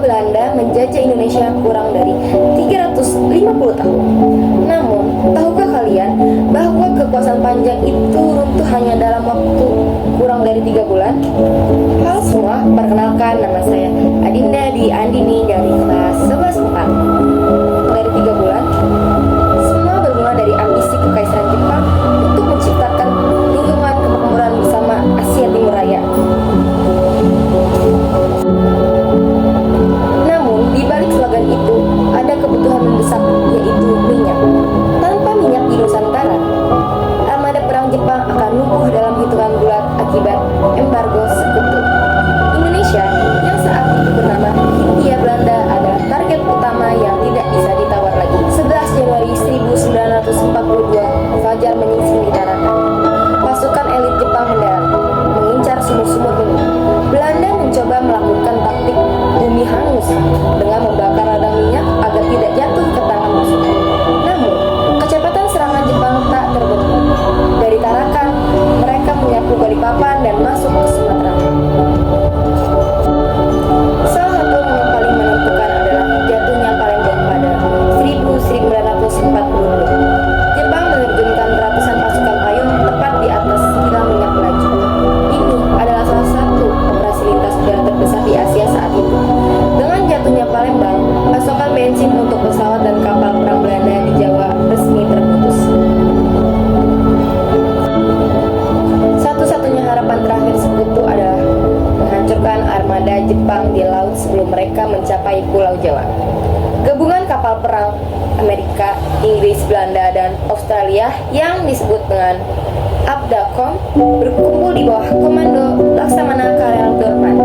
Belanda menjajah Indonesia kurang dari 350 tahun. Namun, tahukah kalian bahwa kekuasaan panjang itu runtuh hanya dalam waktu kurang dari 3 bulan? Halo semua, perkenalkan nama saya Adinda Dwi Andini dari kelas 11 4. Dari 3 bulan, semua bermula dari ambisi kekaisaran Jepang untuk menciptakan lingkungan kemakmuran bersama Asia Timur Raya. Namun, di balik slogan itu, ada kebutuhan mendesak, yaitu minyak. Tanpa minyak di Nusantara, armada perang Jepang akan lumpuh dalam hitungan bulan akibat embargo sekutu. Indonesia, yang saat itu bernama Hindia Belanda, adalah target utama yang tidak bisa ditawar lagi. 11 Januari 1942, fajar menyingsing di Tarakan. Pasukan elit Jepang mendarat, mengincar sumur-sumur minyak. Belanda mencoba melakukan taktik bumi hangus dengan membakar ladang minyak agar tidak jatuh ke tangan musuh. Namun, kecepatan serangan Jepang tak terbendung. Dari Tarakan, mereka menyapu Balikpapan dan masuk ke Sumatera. Salah satu yang paling menentukan adalah jatuhnya Palembang pada 1942. Jepang menerjunkan ratusan pasukan payung tepat di atas kilang minyak melaju. Ini adalah salah satu operasi lintas udara terbesar di Asia saat itu. Dengan jatuhnya Palembang, pasokan bensin untuk pesawat dan kapal perang Belanda di Jawa resmi terputus. Satu-satunya harapan terakhir sekutu adalah menghancurkan armada Jepang di laut sebelum mereka mencapai Pulau Jawa. Gabungan kapal perang Amerika, Inggris, Belanda, dan Australia yang disebut dengan Abdacom berkumpul di bawah komando Laksamana Karel Doorman.